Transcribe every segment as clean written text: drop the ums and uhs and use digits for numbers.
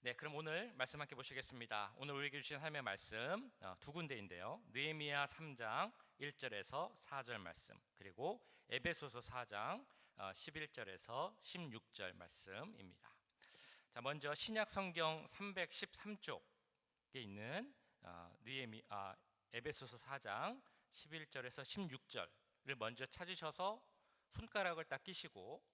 네, 그럼 오늘 말씀 함께 보시겠습니다. 오늘 우리에게 주신 하나님의 말씀 두 군데인데요. 느헤미야 3장 1절에서 4절 말씀, 그리고 에베소서 4장 11절에서 16절 말씀입니다. 자, 먼저 신약 성경 313쪽에 있는 에베소서 4장 11절에서 16절을 먼저 찾으셔서 손가락을 딱 끼시고,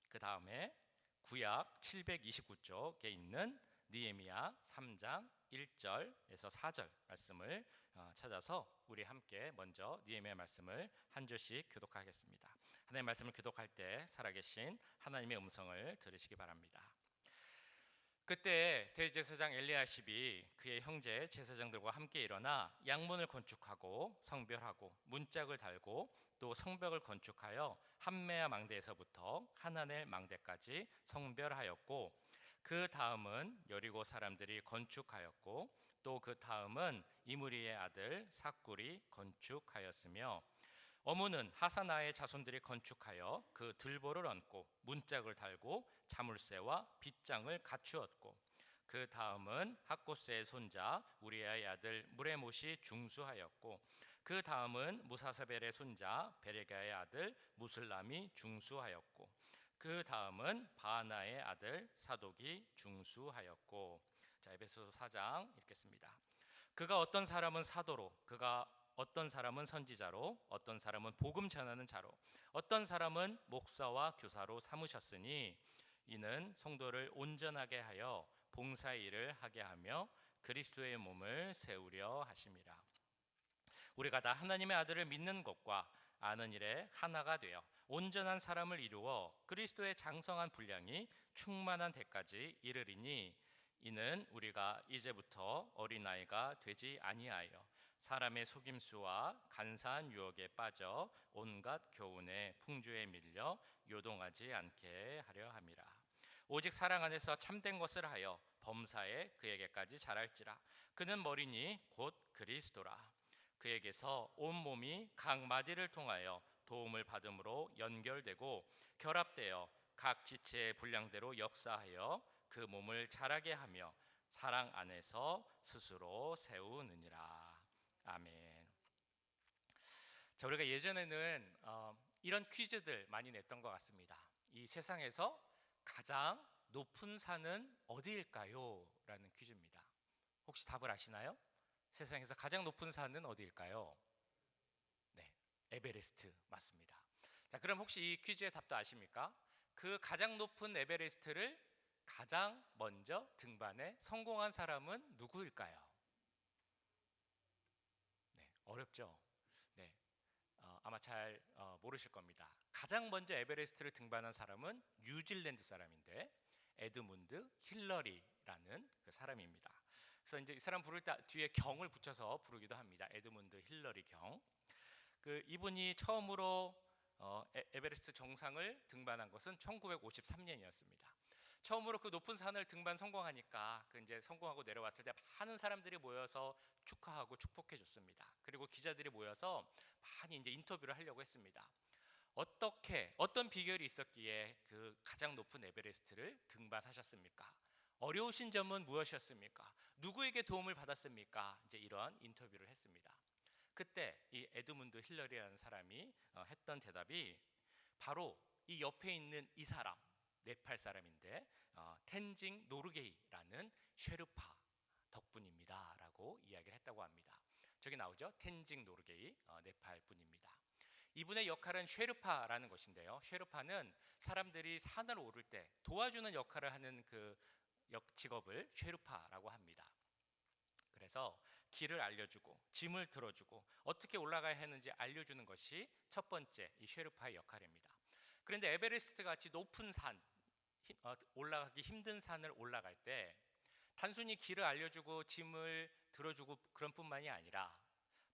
그 다음에 구약 729쪽에 있는 느헤미야 3장 1절에서 4절 말씀을 찾아서 우리 함께 먼저 느헤미야 말씀을 한 절씩 교독하겠습니다. 하나님의 말씀을 교독할 때 살아계신 하나님의 음성을 들으시기 바랍니다. 그때 대제사장 엘리야십이 그의 형제 제사장들과 함께 일어나 양문을 건축하고 성별하고 문짝을 달고 또 성벽을 건축하여 함메야 망대에서부터 하나넬 망대까지 성별하였고, 그 다음은 여리고 사람들이 건축하였고, 또 그 다음은 이므리의 아들 삭굴이 건축하였으며, 어무는 하사나의 자손들이 건축하여 그 들보를 얹고 문짝을 달고 자물쇠와 빗장을 갖추었고, 그 다음은 학고스의 손자 우리아의 아들 무레못이 중수하였고, 그 다음은 무사사벨의 손자 베레가의 아들 무슬람이 중수하였고, 그 다음은 바하나의 아들 사독이 중수하였고. 자, 에베소서 4장 읽겠습니다. 그가 어떤 사람은 사도로, 그가 어떤 사람은 선지자로, 어떤 사람은 복음 전하는 자로, 어떤 사람은 목사와 교사로 삼으셨으니, 이는 성도를 온전하게 하여 봉사의 일을 하게 하며 그리스도의 몸을 세우려 하심이라. 우리가 다 하나님의 아들을 믿는 것과 아는 일에 하나가 되어 온전한 사람을 이루어 그리스도의 장성한 분량이 충만한 데까지 이르리니, 이는 우리가 이제부터 어린아이가 되지 아니하여 사람의 속임수와 간사한 유혹에 빠져 온갖 교훈의 풍조에 밀려 요동하지 않게 하려 함이라. 오직 사랑 안에서 참된 것을 하여 범사에 그에게까지 자랄지라. 그는 머리니 곧 그리스도라. 그에게서 온 몸이 각 마디를 통하여 도움을 받음으로 연결되고 결합되어 각 지체의 분량대로 역사하여 그 몸을 자라게 하며 사랑 안에서 스스로 세우느니라. 아멘. 자, 우리가 예전에는 이런 퀴즈들 많이 냈던 것 같습니다. 이 세상에서 가장 높은 산은 어디일까요? 라는 퀴즈입니다. 혹시 답을 아시나요? 세상에서 가장 높은 산은 어디일까요? 네, 에베레스트 맞습니다. 자, 그럼 혹시 이 퀴즈의 답도 아십니까? 그 가장 높은 에베레스트를 가장 먼저 등반에 성공한 사람은 누구일까요? 네, 어렵죠? 네, 아마 잘 모르실 겁니다. 가장 먼저 에베레스트를 등반한 사람은 뉴질랜드 사람인데 에드문드 힐러리라는 그 사람입니다. 그래서 이제 이 사람 부를 때 뒤에 경을 붙여서 부르기도 합니다. 에드문드 힐러리 경. 그 이분이 처음으로 에베레스트 정상을 등반한 것은 1953년이었습니다. 처음으로 그 높은 산을 등반 성공하니까 그 이제 성공하고 내려왔을 때 많은 사람들이 모여서 축하하고 축복해 줬습니다. 그리고 기자들이 모여서 많이 이제 인터뷰를 하려고 했습니다. 어떤 비결이 있었기에 그 가장 높은 에베레스트를 등반하셨습니까? 어려우신 점은 무엇이었습니까? 누구에게 도움을 받았습니까? 이제 이런 인터뷰를 했습니다. 그때 이 에드문드 힐러리라는 사람이 했던 대답이 바로 이 옆에 있는 이 사람, 네팔 사람인데 텐징 노르게이라는 쉐르파 덕분입니다 라고 이야기를 했다고 합니다. 저기 나오죠? 텐징 노르게이, 네팔 분입니다. 이분의 역할은 쉐르파라는 것인데요, 쉐르파는 사람들이 산을 오를 때 도와주는 역할을 하는 그 직업을 쉐르파라고 합니다. 그래서 길을 알려주고 짐을 들어주고 어떻게 올라가야 하는지 알려주는 것이 첫 번째 이 쉐르파의 역할입니다. 그런데 에베레스트 같이 높은 산, 올라가기 힘든 산을 올라갈 때 단순히 길을 알려주고 짐을 들어주고 그런 뿐만이 아니라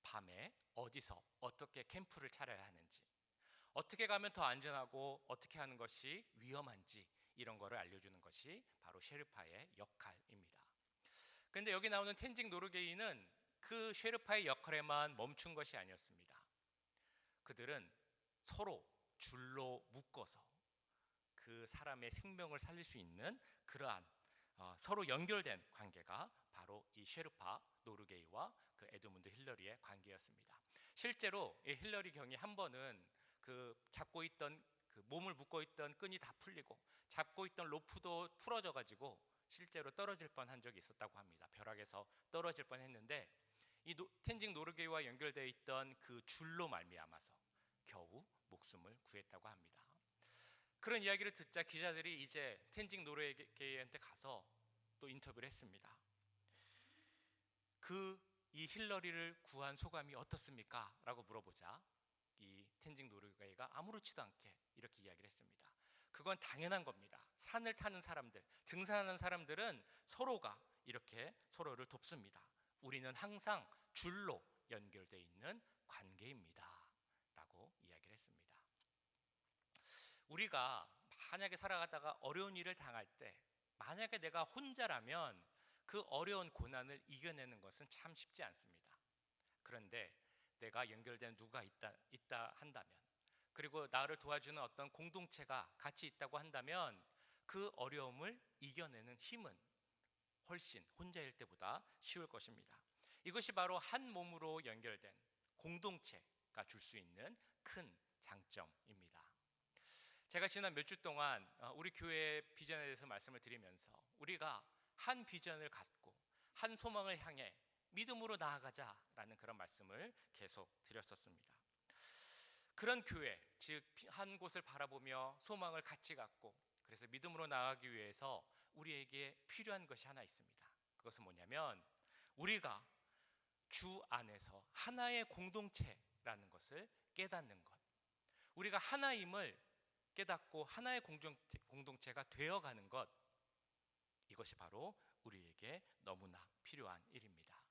밤에 어디서 어떻게 캠프를 차려야 하는지, 어떻게 가면 더 안전하고 어떻게 하는 것이 위험한지, 이런 거를 알려주는 것이 바로 쉐르파의 역할입니다. 그런데 여기 나오는 텐징 노르게이는 그 쉐르파의 역할에만 멈춘 것이 아니었습니다. 그들은 서로 줄로 묶어서 그 사람의 생명을 살릴 수 있는 그러한 서로 연결된 관계가 바로 이 셰르파 노르게이와 그 에드문드 힐러리의 관계였습니다. 실제로 이 힐러리 경이 한 번은 그 잡고 있던 그 몸을 묶고 있던 끈이 다 풀리고 잡고 있던 로프도 풀어져 가지고 실제로 떨어질 뻔한 적이 있었다고 합니다. 벼락에서 떨어질 뻔했는데 이 텐징 노르게이와 연결되어 있던 그 줄로 말미암아서 겨우 목숨을 구했다고 합니다. 그런 이야기를 듣자 기자들이 이제 텐징 노르게이한테 가서 또 인터뷰를 했습니다. 이 힐러리를 구한 소감이 어떻습니까? 라고 물어보자 이 텐징 노르게이가 아무렇지도 않게 이렇게 이야기를 했습니다. 그건 당연한 겁니다. 산을 타는 사람들, 등산하는 사람들은 서로가 이렇게 서로를 돕습니다. 우리는 항상 줄로 연결되어 있는 관계입니다. 라고 이야기를 했습니다. 우리가 만약에 살아가다가 어려운 일을 당할 때 만약에 내가 혼자라면 그 어려운 고난을 이겨내는 것은 참 쉽지 않습니다. 그런데 내가 연결된 누가 있다 한다면, 그리고 나를 도와주는 어떤 공동체가 같이 있다고 한다면 그 어려움을 이겨내는 힘은 훨씬 혼자일 때보다 쉬울 것입니다. 이것이 바로 한 몸으로 연결된 공동체가 줄 수 있는 큰 장점입니다. 제가 지난 몇 주 동안 우리 교회의 비전에 대해서 말씀을 드리면서 우리가 한 비전을 갖고 한 소망을 향해 믿음으로 나아가자라는 그런 말씀을 계속 드렸었습니다. 그런 교회, 즉 한 곳을 바라보며 소망을 같이 갖고 그래서 믿음으로 나아가기 위해서 우리에게 필요한 것이 하나 있습니다. 그것은 뭐냐면 우리가 주 안에서 하나의 공동체라는 것을 깨닫는 것, 우리가 하나임을 깨닫고 하나의 공동체가 되어가는 것, 이것이 바로 우리에게 너무나 필요한 일입니다.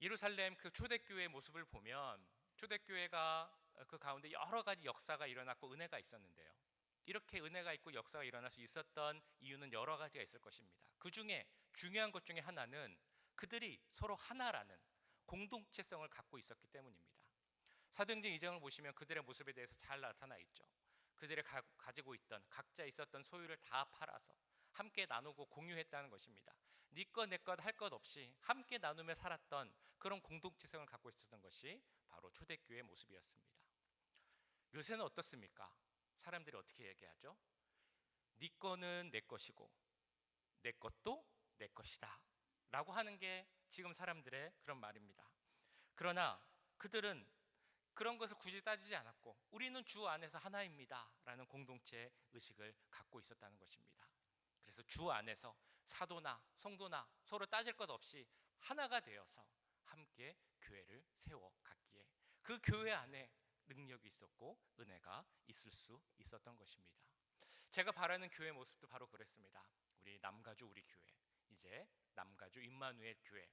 예루살렘 그 초대교회의 모습을 보면 초대교회가 그 가운데 여러 가지 역사가 일어났고 은혜가 있었는데요. 이렇게 은혜가 있고 역사가 일어날 수 있었던 이유는 여러 가지가 있을 것입니다. 그 중에 중요한 것 중에 하나는 그들이 서로 하나라는 공동체성을 갖고 있었기 때문입니다. 사도행전 2장을 보시면 그들의 모습에 대해서 잘 나타나 있죠. 그들이 가지고 있던 각자 있었던 소유를 다 팔아서 함께 나누고 공유했다는 것입니다. 네 것 내 것 할 것 없이 함께 나누며 살았던 그런 공동체성을 갖고 있었던 것이 바로 초대교회의 모습이었습니다. 요새는 어떻습니까? 사람들이 어떻게 얘기하죠? 네 거는 내 것이고 내 것도 내 것이다 라고 하는 게 지금 사람들의 그런 말입니다. 그러나 그들은 그런 것을 굳이 따지지 않았고 우리는 주 안에서 하나입니다 라는 공동체 의식을 갖고 있었다는 것입니다. 그래서 주 안에서 사도나 성도나 서로 따질 것 없이 하나가 되어서 함께 교회를 세워갔기에 그 교회 안에 능력이 있었고 은혜가 있을 수 있었던 것입니다. 제가 바라는 교회 모습도 바로 그랬습니다. 우리 남가주 우리 교회, 이제 남가주 임마누엘 교회,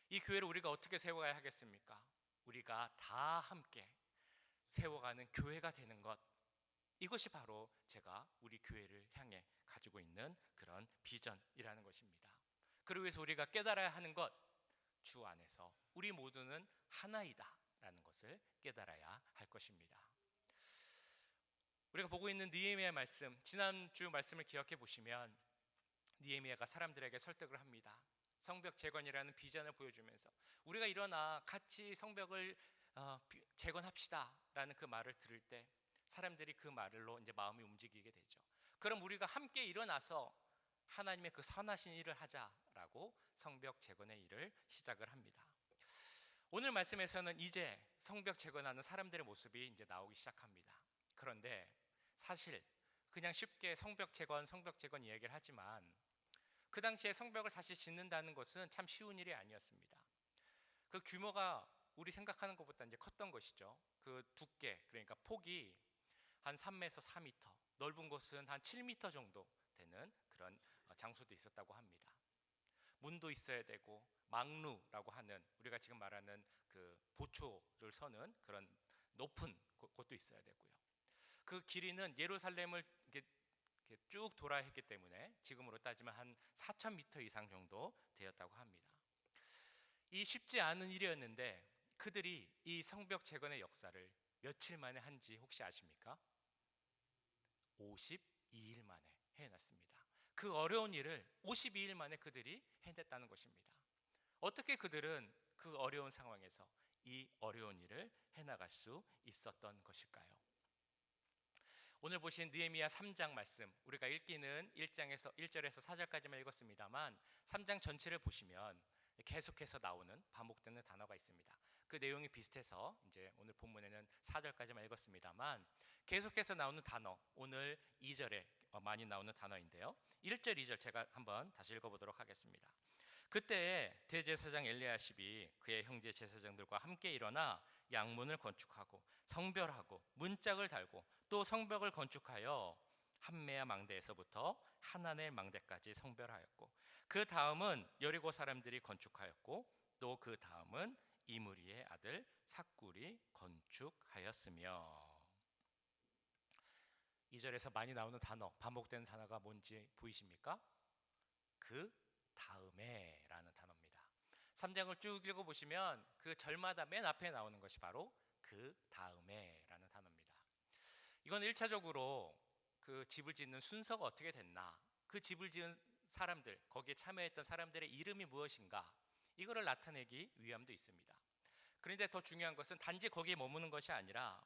이 교회를 우리가 어떻게 세워가야 하겠습니까? 우리가 다 함께 세워가는 교회가 되는 것, 이것이 바로 제가 우리 교회를 향해 가지고 있는 그런 비전이라는 것입니다. 그러기 위해서 우리가 깨달아야 하는 것, 주 안에서 우리 모두는 하나이다 라는 것을 깨달아야 할 것입니다. 우리가 보고 있는 느헤미야 말씀, 지난주 말씀을 기억해 보시면 느헤미야가 사람들에게 설득을 합니다. 성벽 재건이라는 비전을 보여주면서 우리가 일어나 같이 성벽을 재건합시다 라는 그 말을 들을 때 사람들이 그 말로 이제 마음이 움직이게 되죠. 그럼 우리가 함께 일어나서 하나님의 그 선하신 일을 하자라고 성벽 재건의 일을 시작을 합니다. 오늘 말씀에서는 이제 성벽 재건하는 사람들의 모습이 이제 나오기 시작합니다. 그런데 사실 그냥 쉽게 성벽 재건 이야기를 하지만 그 당시에 성벽을 다시 짓는다는 것은 참 쉬운 일이 아니었습니다. 그 규모가 우리 생각하는 것보다 이제 컸던 것이죠. 그 두께, 그러니까 폭이 한 3m에서 4m, 넓은 곳은 한 7m 정도 되는 그런 장소도 있었다고 합니다. 문도 있어야 되고 망루라고 하는 우리가 지금 말하는 그 보초를 서는 그런 높은 곳도 있어야 되고요. 그 길이는 예루살렘을 이렇게 쭉 돌아야 했기 때문에 지금으로 따지면 한 4,000m 이상 정도 되었다고 합니다. 이 쉽지 않은 일이었는데 그들이 이 성벽 재건의 역사를 며칠 만에 한지 혹시 아십니까? 52일 만에 해놨습니다. 그 어려운 일을 52일 만에 그들이 해냈다는 것입니다. 어떻게 그들은 그 어려운 상황에서 이 어려운 일을 해나갈 수 있었던 것일까요? 오늘 보신 느헤미야 3장 말씀, 우리가 읽기는 1절에서 4절까지만 읽었습니다만 3장 전체를 보시면 계속해서 나오는 반복되는 단어가 있습니다. 그 내용이 비슷해서 이제 오늘 본문에는 4절까지만 읽었습니다만 계속해서 나오는 단어, 오늘 2절에 많이 나오는 단어인데요. 1절, 2절 제가 한번 다시 읽어보도록 하겠습니다. 그때 대제사장 엘리야십이 그의 형제 제사장들과 함께 일어나 양문을 건축하고 성별하고 문짝을 달고 또 성벽을 건축하여 함메야 망대에서부터 하나넬 망대까지 성별하였고 그 다음은 여리고 사람들이 건축하였고 또 그 다음은 이므리의 아들 삭굴이 건축하였으며. 2절에서 많이 나오는 단어, 반복되는 단어가 뭔지 보이십니까? 그 다음에 라는 단어입니다. 3장을 쭉 읽어보시면 그 절마다 맨 앞에 나오는 것이 바로 그 다음에 라는 단어입니다. 이건 1차적으로 그 집을 짓는 순서가 어떻게 됐나, 그 집을 지은 사람들, 거기에 참여했던 사람들의 이름이 무엇인가, 이거를 나타내기 위함도 있습니다. 그런데 더 중요한 것은 단지 거기에 머무는 것이 아니라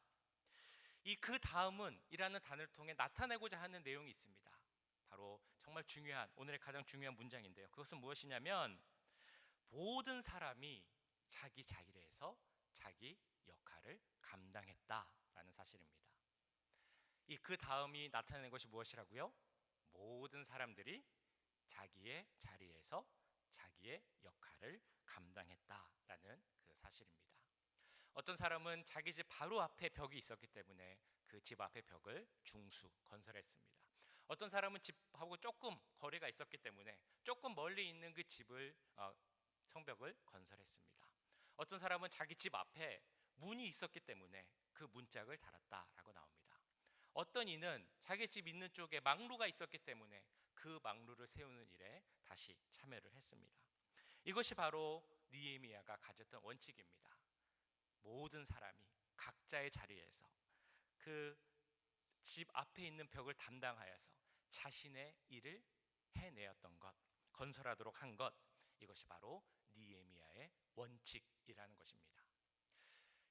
이 그 다음은 이라는 단어를 통해 나타내고자 하는 내용이 있습니다. 바로 정말 중요한, 오늘의 가장 중요한 문장인데요. 그것은 무엇이냐면 모든 사람이 자기 자리에서 자기 역할을 감당했다라는 사실입니다. 이 그 다음이 나타내는 것이 무엇이라고요? 모든 사람들이 자기의 자리에서 자기의 역할을 감당했다라는 그 사실입니다. 어떤 사람은 자기 집 바로 앞에 벽이 있었기 때문에 그 집 앞에 벽을 중수 건설했습니다. 어떤 사람은 집하고 조금 거리가 있었기 때문에 조금 멀리 있는 그 집을 성벽을 건설했습니다. 어떤 사람은 자기 집 앞에 문이 있었기 때문에 그 문짝을 달았다라고 나옵니다. 어떤 이는 자기 집 있는 쪽에 망루가 있었기 때문에 그 망루를 세우는 일에 다시 참여를 했습니다. 이것이 바로 느헤미야가 가졌던 원칙입니다. 모든 사람이 각자의 자리에서 그 집 앞에 있는 벽을 담당하여서 자신의 일을 해내었던 것, 건설하도록 한 것, 이것이 바로 느헤미야의 원칙이라는 것입니다.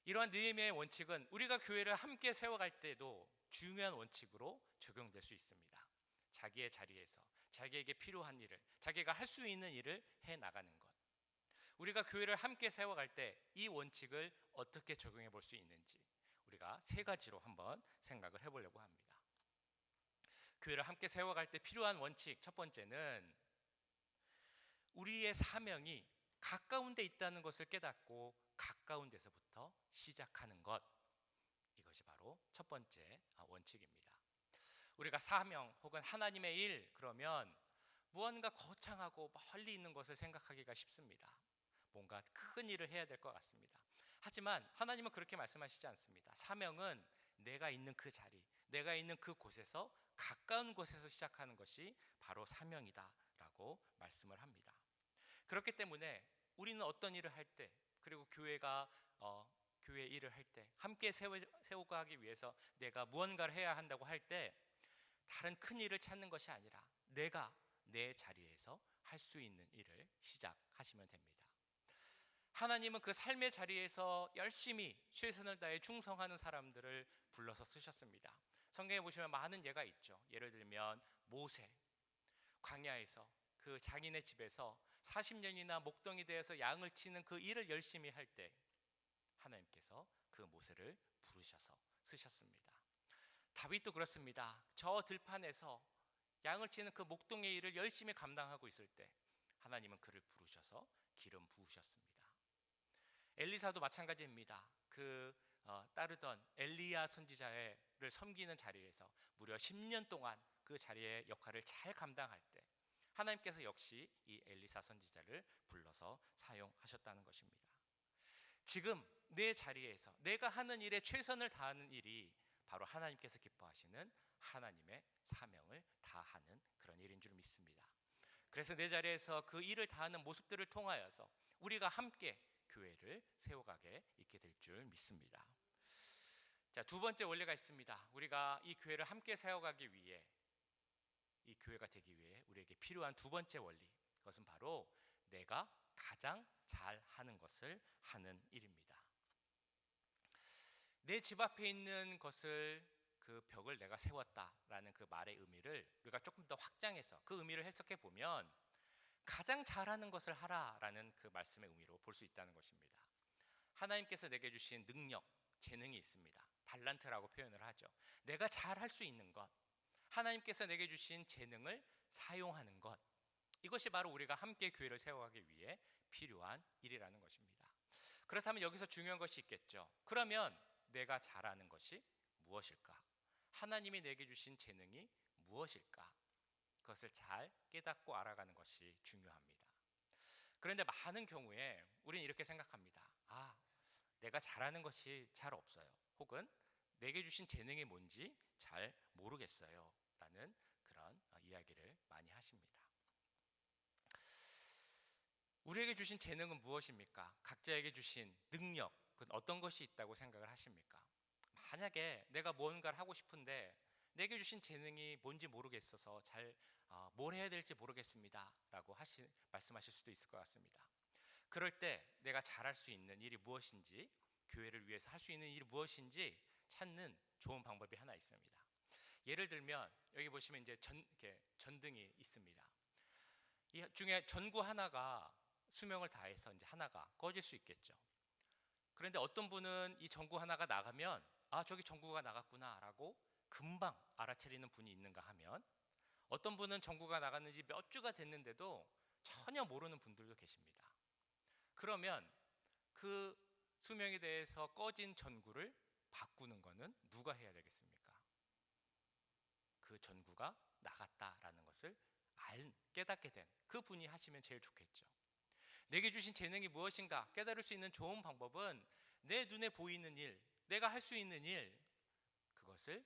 이러한 느헤미야의 원칙은 우리가 교회를 함께 세워갈 때도 중요한 원칙으로 적용될 수 있습니다. 자기의 자리에서 자기에게 필요한 일을, 자기가 할 수 있는 일을 해나가는 것. 우리가 교회를 함께 세워갈 때 이 원칙을 어떻게 적용해 볼 수 있는지 우리가 세 가지로 한번 생각을 해보려고 합니다. 교회를 함께 세워갈 때 필요한 원칙, 첫 번째는 우리의 사명이 가까운 데 있다는 것을 깨닫고 가까운 데서부터 시작하는 것, 이것이 바로 첫 번째 원칙입니다. 우리가 사명 혹은 하나님의 일 그러면 무언가 거창하고 멀리 있는 것을 생각하기가 쉽습니다. 뭔가 큰 일을 해야 될 것 같습니다. 하지만 하나님은 그렇게 말씀하시지 않습니다. 사명은 내가 있는 그 자리, 내가 있는 그 곳에서 가까운 곳에서 시작하는 것이 바로 사명이다 라고 말씀을 합니다. 그렇기 때문에 우리는 어떤 일을 할 때, 그리고 교회가 교회 일을 할 때, 함께 세워가기 위해서 내가 무언가를 해야 한다고 할 때 다른 큰 일을 찾는 것이 아니라 내가 내 자리에서 할 수 있는 일을 시작하시면 됩니다. 하나님은 그 삶의 자리에서 열심히 최선을 다해 충성하는 사람들을 불러서 쓰셨습니다. 성경에 보시면 많은 예가 있죠. 예를 들면 모세, 광야에서 그 장인의 집에서 40년이나 목동이 되어서 양을 치는 그 일을 열심히 할 때 하나님께서 그 모세를 부르셔서 쓰셨습니다. 다윗도 그렇습니다. 저 들판에서 양을 치는 그 목동의 일을 열심히 감당하고 있을 때 하나님은 그를 부르셔서 기름 부으셨습니다. 엘리사도 마찬가지입니다. 따르던 엘리야 선지자를 섬기는 자리에서 무려 10년 동안 그 자리의 역할을 잘 감당할 때 하나님께서 역시 이 엘리사 선지자를 불러서 사용하셨다는 것입니다. 지금 내 자리에서 내가 하는 일에 최선을 다하는 일이 바로 하나님께서 기뻐하시는 하나님의 사명을 다하는 그런 일인 줄 믿습니다. 그래서 내 자리에서 그 일을 다하는 모습들을 통하여서 우리가 함께 교회를 세워가게 있게 될 줄 믿습니다. 자, 두 번째 원리가 있습니다. 우리가 이 교회를 함께 세워가기 위해 이 교회가 되기 위해 우리에게 필요한 두 번째 원리, 그것은 바로 내가 가장 잘하는 것을 하는 일입니다. 내 집 앞에 있는 것을, 그 벽을 내가 세웠다라는 그 말의 의미를 우리가 조금 더 확장해서 그 의미를 해석해 보면 가장 잘하는 것을 하라라는 그 말씀의 의미로 볼 수 있다는 것입니다. 하나님께서 내게 주신 능력, 재능이 있습니다. 달란트라고 표현을 하죠. 내가 잘할 수 있는 것, 하나님께서 내게 주신 재능을 사용하는 것, 이것이 바로 우리가 함께 교회를 세워가기 위해 필요한 일이라는 것입니다. 그렇다면 여기서 중요한 것이 있겠죠. 그러면 내가 잘하는 것이 무엇일까? 하나님이 내게 주신 재능이 무엇일까? 그것을 잘 깨닫고 알아가는 것이 중요합니다. 그런데 많은 경우에 우리는 이렇게 생각합니다. 내가 잘하는 것이 잘 없어요. 혹은 내게 주신 재능이 뭔지 잘 모르겠어요. 라는 그런 이야기를 많이 하십니다. 우리에게 주신 재능은 무엇입니까? 각자에게 주신 능력, 그건 어떤 것이 있다고 생각을 하십니까? 만약에 내가 뭔가를 하고 싶은데 내게 주신 재능이 뭔지 모르겠어서 뭘 해야 될지 모르겠습니다 라고 말씀하실 수도 있을 것 같습니다. 그럴 때 내가 잘할 수 있는 일이 무엇인지, 교회를 위해서 할 수 있는 일이 무엇인지 찾는 좋은 방법이 하나 있습니다. 예를 들면 여기 보시면 이제 이렇게 전등이 있습니다. 이 중에 전구 하나가 수명을 다해서 이제 하나가 꺼질 수 있겠죠. 그런데 어떤 분은 이 전구 하나가 나가면 저기 전구가 나갔구나라고 금방 알아차리는 분이 있는가 하면, 어떤 분은 전구가 나갔는지 몇 주가 됐는데도 전혀 모르는 분들도 계십니다. 그러면 그 수명에 대해서 꺼진 전구를 바꾸는 것은 누가 해야 되겠습니까? 그 전구가 나갔다라는 것을 깨닫게 된 그 분이 하시면 제일 좋겠죠. 내게 주신 재능이 무엇인가 깨달을 수 있는 좋은 방법은 내 눈에 보이는 일, 내가 할 수 있는 일, 그것을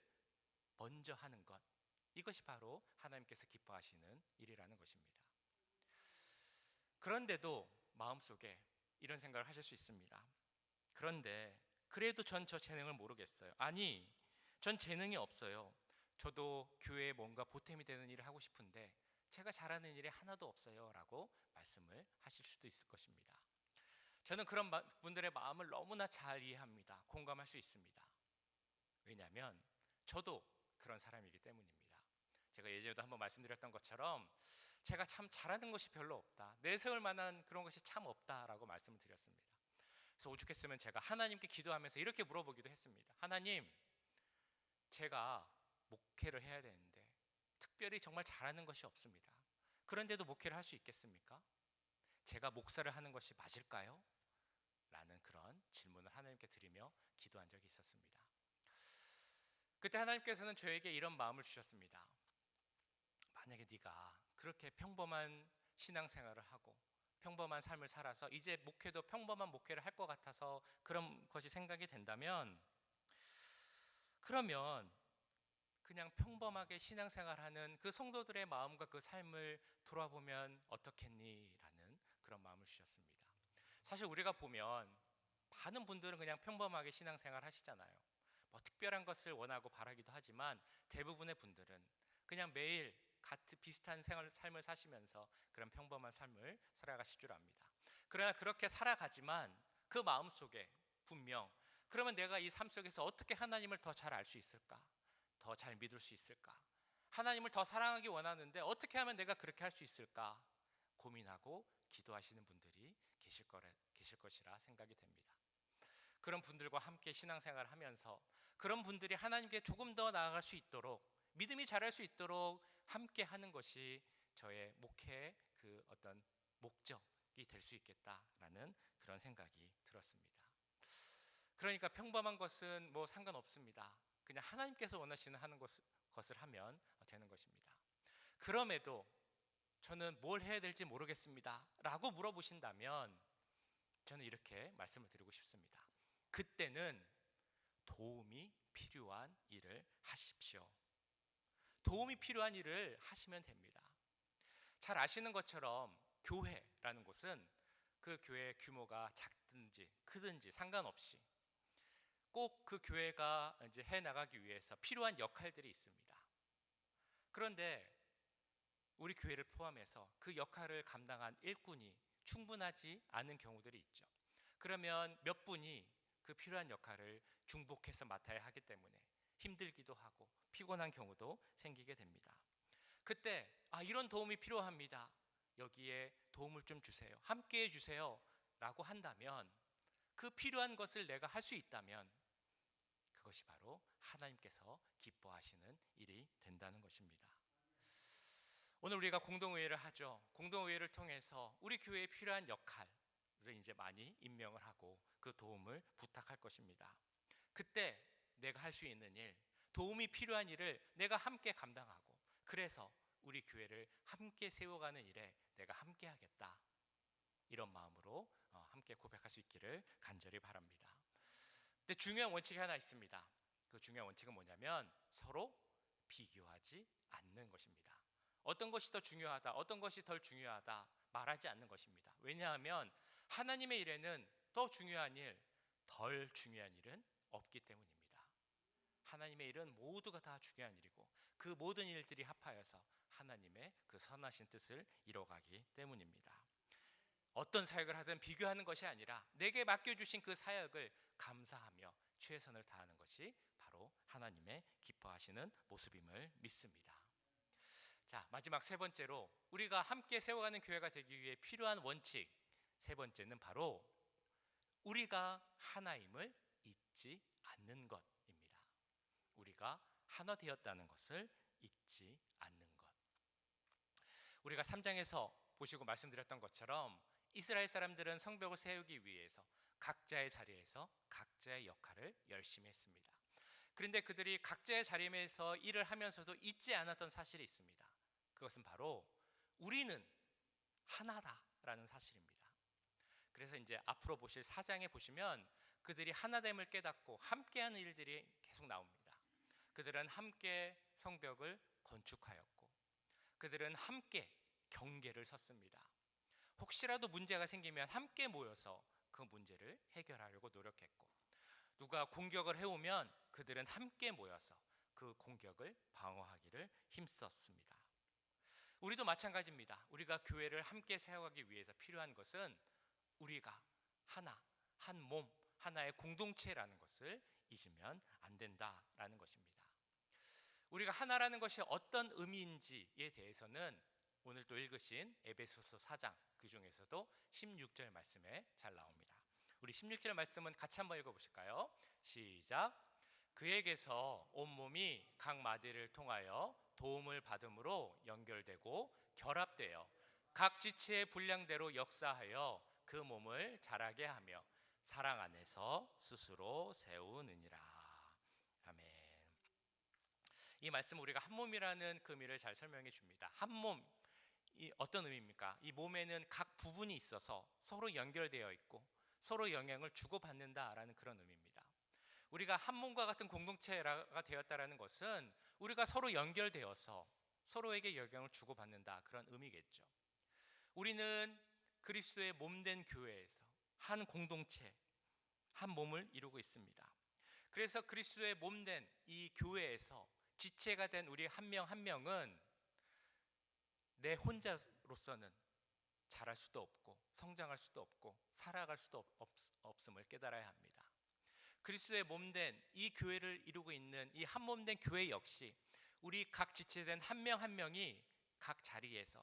먼저 하는 것, 이것이 바로 하나님께서 기뻐하시는 일이라는 것입니다. 그런데도 마음속에 이런 생각을 하실 수 있습니다. 그런데 그래도 전 저 재능을 모르겠어요. 아니, 전 재능이 없어요. 저도 교회에 뭔가 보탬이 되는 일을 하고 싶은데 제가 잘하는 일이 하나도 없어요 라고 말씀을 하실 수도 있을 것입니다. 저는 그런 분들의 마음을 너무나 잘 이해합니다. 공감할 수 있습니다. 왜냐하면 저도 그런 사람이기 때문입니다. 제가 예전에도 한번 말씀드렸던 것처럼 제가 참 잘하는 것이 별로 없다, 내세울 만한 그런 것이 참 없다라고 말씀을 드렸습니다. 그래서 오죽했으면 제가 하나님께 기도하면서 이렇게 물어보기도 했습니다. 하나님, 제가 목회를 해야 되는데 특별히 정말 잘하는 것이 없습니다. 그런데도 목회를 할 수 있겠습니까? 제가 목사를 하는 것이 맞을까요? 라는 그런 질문을 하나님께 드리며 기도한 적이 있었습니다. 그때 하나님께서는 저에게 이런 마음을 주셨습니다. 만약에 네가 그렇게 평범한 신앙생활을 하고 평범한 삶을 살아서 이제 목회도 평범한 목회를 할 것 같아서 그런 것이 생각이 된다면, 그러면 그냥 평범하게 신앙생활하는 그 성도들의 마음과 그 삶을 돌아보면 어떻겠니? 라는 그런 마음을 주셨습니다. 사실 우리가 보면 많은 분들은 그냥 평범하게 신앙생활 하시잖아요. 뭐 특별한 것을 원하고 바라기도 하지만 대부분의 분들은 그냥 매일 같은 비슷한 삶을 사시면서 그런 평범한 삶을 살아가실 줄 압니다. 그러나 그렇게 살아가지만 그 마음속에 분명, 그러면 내가 이 삶 속에서 어떻게 하나님을 더 잘 알 수 있을까? 더 잘 믿을 수 있을까? 하나님을 더 사랑하기 원하는데 어떻게 하면 내가 그렇게 할 수 있을까? 고민하고 기도하시는 분들이 계실 것이라 생각이 됩니다. 그런 분들과 함께 신앙생활을 하면서 그런 분들이 하나님께 조금 더 나아갈 수 있도록, 믿음이 자랄 수 있도록 함께 하는 것이 저의 목회의 그 어떤 목적이 될 수 있겠다라는 그런 생각이 들었습니다. 그러니까 평범한 것은 뭐 상관없습니다. 그냥 하나님께서 원하시는 하는 것을 하면 되는 것입니다. 그럼에도 저는 뭘 해야 될지 모르겠습니다 라고 물어보신다면 저는 이렇게 말씀을 드리고 싶습니다. 그때는 도움이 필요한 일을 하십시오. 도움이 필요한 일을 하시면 됩니다. 잘 아시는 것처럼 교회라는 곳은 그 교회의 규모가 작든지 크든지 상관없이 꼭 그 교회가 이제 해 나가기 위해서 필요한 역할들이 있습니다. 그런데 우리 교회를 포함해서 그 역할을 감당한 일꾼이 충분하지 않은 경우들이 있죠. 그러면 몇 분이 그 필요한 역할을 중복해서 맡아야 하기 때문에 힘들기도 하고 피곤한 경우도 생기게 됩니다. 그때 이런 도움이 필요합니다. 여기에 도움을 좀 주세요. 함께 해주세요. 라고 한다면 그 필요한 것을 내가 할 수 있다면 그것이 바로 하나님께서 기뻐하시는 일이 된다는 것입니다. 오늘 우리가 공동의회를 하죠. 공동의회를 통해서 우리 교회에 필요한 역할을 이제 많이 임명을 하고 그 도움을 부탁할 것입니다. 그때 내가 할 수 있는 일, 도움이 필요한 일을 내가 함께 감당하고, 그래서 우리 교회를 함께 세워가는 일에 내가 함께 하겠다, 이런 마음으로 함께 고백할 수 있기를 간절히 바랍니다. 근데 중요한 원칙이 하나 있습니다. 그 중요한 원칙은 뭐냐면 서로 비교하지 않는 것입니다. 어떤 것이 더 중요하다, 어떤 것이 덜 중요하다 말하지 않는 것입니다. 왜냐하면 하나님의 일에는 더 중요한 일, 덜 중요한 일은 없기 때문입니다. 하나님의 일은 모두가 다 중요한 일이고 그 모든 일들이 합하여서 하나님의 그 선하신 뜻을 이뤄가기 때문입니다. 어떤 사역을 하든 비교하는 것이 아니라 내게 맡겨주신 그 사역을 감사하며 최선을 다하는 것이 바로 하나님의 기뻐하시는 모습임을 믿습니다. 자, 마지막 세 번째로 우리가 함께 세워가는 교회가 되기 위해 필요한 원칙, 세 번째는 바로 우리가 하나임을 잊지 않는 것입니다. 우리가 하나 되었다는 것을 잊지 않는 것. 우리가 3장에서 보시고 말씀드렸던 것처럼 이스라엘 사람들은 성벽을 세우기 위해서 각자의 자리에서 각자의 역할을 열심히 했습니다. 그런데 그들이 각자의 자리에서 일을 하면서도 잊지 않았던 사실이 있습니다. 그것은 바로 우리는 하나다라는 사실입니다. 그래서 이제 앞으로 보실 4장에 보시면 그들이 하나됨을 깨닫고 함께하는 일들이 계속 나옵니다. 그들은 함께 성벽을 건축하였고 그들은 함께 경계를 섰습니다. 혹시라도 문제가 생기면 함께 모여서 그 문제를 해결하려고 노력했고, 누가 공격을 해오면 그들은 함께 모여서 그 공격을 방어하기를 힘썼습니다. 우리도 마찬가지입니다. 우리가 교회를 함께 세워가기 위해서 필요한 것은 우리가 하나, 한 몸, 하나의 공동체라는 것을 잊으면 안 된다라는 것입니다. 우리가 하나라는 것이 어떤 의미인지에 대해서는 오늘 또 읽으신 에베소서 4장 그 중에서도 16절 말씀에 잘 나옵니다. 우리 16절 말씀은 같이 한번 읽어보실까요? 시작. 그에게서 온몸이 각 마디를 통하여 도움을 받음으로 연결되고 결합되어 각 지체의 분량대로 역사하여 그 몸을 자라게 하며 사랑 안에서 스스로 세우느니라. 아멘. 이 말씀은 우리가 한 몸이라는 그 의미를 잘 설명해 줍니다. 한 몸, 이 어떤 의미입니까? 이 몸에는 각 부분이 있어서 서로 연결되어 있고 서로 영향을 주고받는다라는 그런 의미입니다. 우리가 한 몸과 같은 공동체가 되었다라는 것은 우리가 서로 연결되어서 서로에게 영향을 주고받는다, 그런 의미겠죠. 우리는 그리스도의 몸된 교회에서 한 공동체, 한 몸을 이루고 있습니다. 그래서 그리스도의 몸된 이 교회에서 지체가 된 우리 한 명 한 명은 내 혼자로서는 자랄 수도 없고 성장할 수도 없고 살아갈 수도 없음을 깨달아야 합니다. 그리스도의 몸된 이 교회를 이루고 있는 이 한 몸된 교회 역시 우리 각 지체된 한 명 한 명이 각 자리에서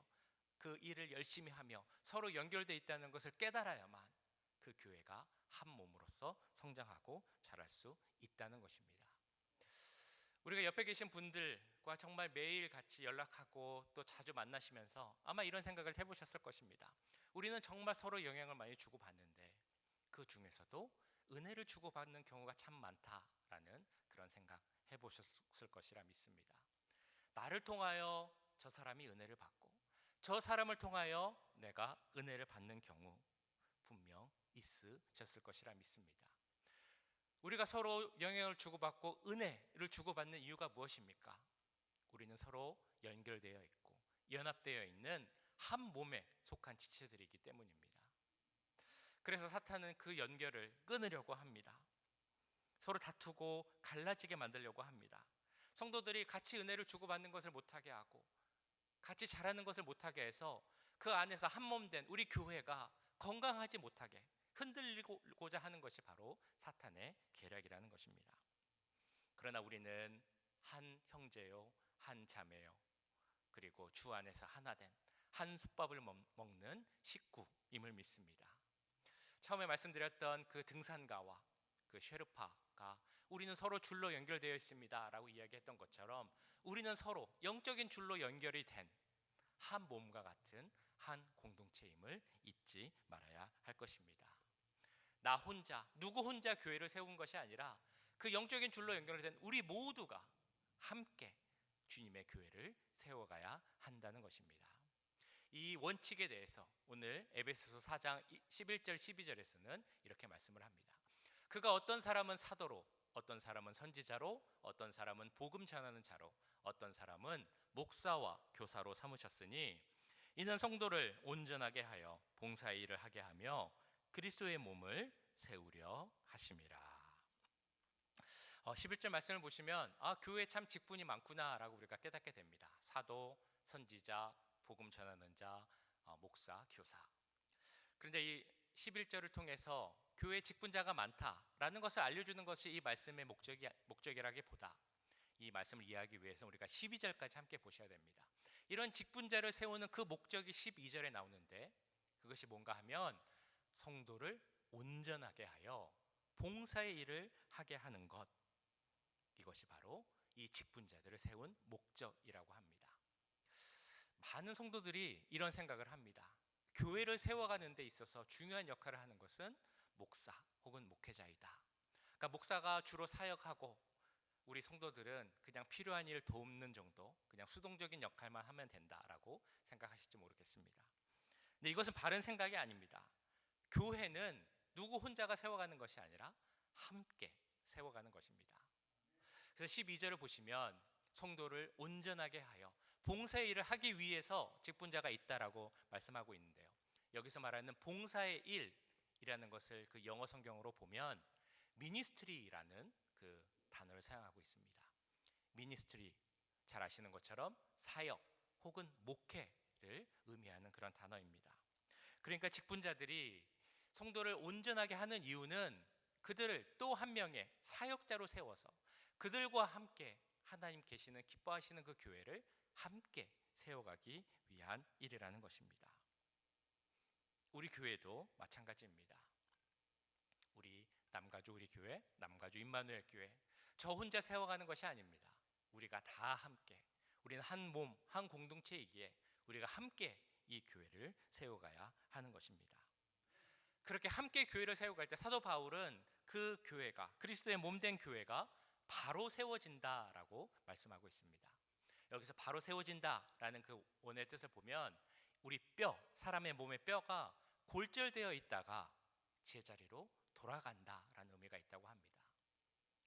그 일을 열심히 하며 서로 연결되어 있다는 것을 깨달아야만 그 교회가 한 몸으로서 성장하고 자랄 수 있다는 것입니다. 우리가 옆에 계신 분들과 정말 매일 같이 연락하고 또 자주 만나시면서 아마 이런 생각을 해보셨을 것입니다. 우리는 정말 서로 영향을 많이 주고받는데 그 중에서도 은혜를 주고받는 경우가 참 많다라는 그런 생각 해보셨을 것이라 믿습니다. 나를 통하여 저 사람이 은혜를 받고 저 사람을 통하여 내가 은혜를 받는 경우 분명 있으셨을 것이라 믿습니다. 우리가 서로 영향을 주고받고 은혜를 주고받는 이유가 무엇입니까? 우리는 서로 연결되어 있고 연합되어 있는 한 몸에 속한 지체들이기 때문입니다. 그래서 사탄은 그 연결을 끊으려고 합니다. 서로 다투고 갈라지게 만들려고 합니다. 성도들이 같이 은혜를 주고받는 것을 못하게 하고 같이 자라는 것을 못하게 해서 그 안에서 한 몸 된 우리 교회가 건강하지 못하게 흔들리고자 하는 것이 바로 사탄의 계략이라는 것입니다. 그러나 우리는 한 형제요, 한 자매요, 그리고 주 안에서 하나 된 한 솥밥을 먹는 식구임을 믿습니다. 처음에 말씀드렸던 그 등산가와 그 쉐르파가 우리는 서로 줄로 연결되어 있습니다 라고 이야기했던 것처럼 우리는 서로 영적인 줄로 연결이 된 한 몸과 같은 한 공동체임을 잊지 말아야 할 것입니다. 나 혼자, 누구 혼자 교회를 세운 것이 아니라 그 영적인 줄로 연결된 우리 모두가 함께 주님의 교회를 세워가야 한다는 것입니다. 이 원칙에 대해서 오늘 에베소서 4장 11절 12절에서는 이렇게 말씀을 합니다. 그가 어떤 사람은 사도로, 어떤 사람은 선지자로, 어떤 사람은 복음 전하는 자로, 어떤 사람은 목사와 교사로 삼으셨으니 이는 성도를 온전하게 하여 봉사의 일을 하게 하며 그리스도의 몸을 세우려 하심이라. 11절 말씀을 보시면 교회에 참 직분이 많구나 라고 우리가 깨닫게 됩니다. 사도, 선지자, 복음 전하는 자, 목사, 교사. 그런데 이 11절을 통해서 교회 직분자가 많다라는 것을 알려주는 것이 이 말씀의 목적이라기보다 이 말씀을 이해하기 위해서 우리가 12절까지 함께 보셔야 됩니다. 이런 직분자를 세우는 그 목적이 12절에 나오는데 그것이 뭔가 하면 성도를 온전하게 하여 봉사의 일을 하게 하는 것, 이것이 바로 이 직분자들을 세운 목적이라고 합니다. 많은 성도들이 이런 생각을 합니다. 교회를 세워가는 데 있어서 중요한 역할을 하는 것은 목사 혹은 목회자이다. 그러니까 목사가 주로 사역하고 우리 성도들은 그냥 필요한 일 돕는 정도, 그냥 수동적인 역할만 하면 된다라고 생각하실지 모르겠습니다. 근데 이것은 바른 생각이 아닙니다. 교회는 누구 혼자가 세워가는 것이 아니라 함께 세워가는 것입니다. 그래서 12절을 보시면 성도를 온전하게 하여 봉사의 일을 하기 위해서 직분자가 있다라고 말씀하고 있는데요. 여기서 말하는 봉사의 일이라는 것을 그 영어 성경으로 보면 미니스트리라는 그 단어를 사용하고 있습니다. 미니스트리, 잘 아시는 것처럼 사역 혹은 목회를 의미하는 그런 단어입니다. 그러니까 직분자들이 성도를 온전하게 하는 이유는 그들을 또 한 명의 사역자로 세워서 그들과 함께 하나님 계시는 기뻐하시는 그 교회를 함께 세워가기 위한 일이라는 것입니다. 우리 교회도 마찬가지입니다. 우리 남가주 우리 교회, 남가주 임마누엘 교회, 저 혼자 세워가는 것이 아닙니다. 우리가 다 함께, 우리는 한 몸, 한 공동체이기에 우리가 함께 이 교회를 세워가야 하는 것입니다. 그렇게 함께 교회를 세워갈 때 사도 바울은 그 교회가, 그리스도의 몸된 교회가 바로 세워진다라고 말씀하고 있습니다. 여기서 바로 세워진다라는 그 원어의 뜻을 보면 우리 뼈, 사람의 몸의 뼈가 골절되어 있다가 제자리로 돌아간다라는 의미가 있다고 합니다.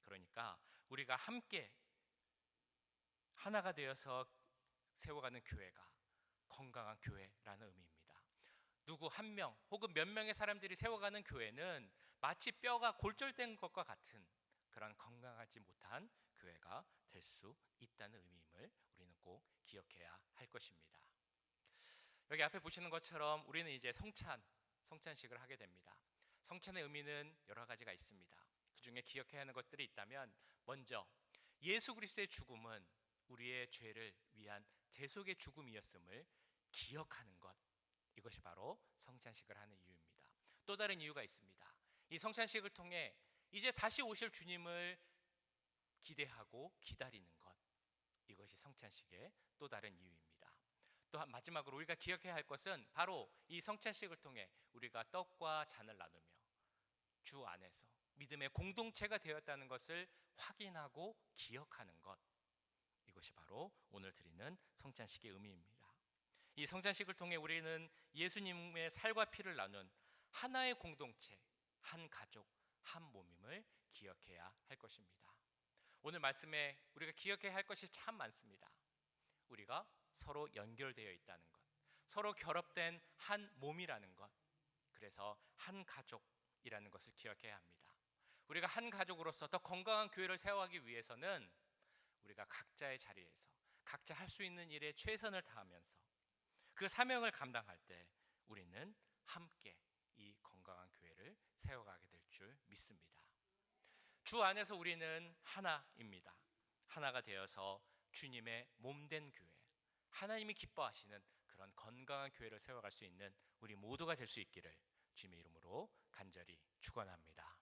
그러니까 우리가 함께 하나가 되어서 세워가는 교회가 건강한 교회라는 의미입니다. 누구 한 명 혹은 몇 명의 사람들이 세워가는 교회는 마치 뼈가 골절된 것과 같은 그런 건강하지 못한 교회가 될 수 있다는 의미임을 우리는 꼭 기억해야 할 것입니다. 여기 앞에 보시는 것처럼 우리는 이제 성찬식을 하게 됩니다. 성찬의 의미는 여러 가지가 있습니다. 그 중에 기억해야 하는 것들이 있다면 먼저 예수 그리스도의 죽음은 우리의 죄를 위한 대속의 죽음이었음을 기억하는 것, 이것이 바로 성찬식을 하는 이유입니다. 또 다른 이유가 있습니다. 이 성찬식을 통해 이제 다시 오실 주님을 기대하고 기다리는 것, 이것이 성찬식의 또 다른 이유입니다. 또 마지막으로 우리가 기억해야 할 것은 바로 이 성찬식을 통해 우리가 떡과 잔을 나누며 주 안에서 믿음의 공동체가 되었다는 것을 확인하고 기억하는 것, 이것이 바로 오늘 드리는 성찬식의 의미입니다. 이 성찬식을 통해 우리는 예수님의 살과 피를 나눈 하나의 공동체, 한 가족, 한 몸임을 기억해야 할 것입니다. 오늘 말씀에 우리가 기억해야 할 것이 참 많습니다. 우리가 서로 연결되어 있다는 것, 서로 결합된 한 몸이라는 것, 그래서 한 가족이라는 것을 기억해야 합니다. 우리가 한 가족으로서 더 건강한 교회를 세워가기 위해서는 우리가 각자의 자리에서 각자 할 수 있는 일에 최선을 다하면서 그 사명을 감당할 때 우리는 함께 이 건강한 교회를 세워가게 될 줄 믿습니다. 주 안에서 우리는 하나입니다. 하나가 되어서 주님의 몸된 교회, 하나님이 기뻐하시는 그런 건강한 교회를 세워갈 수 있는 우리 모두가 될 수 있기를 주님의 이름으로 간절히 축원합니다.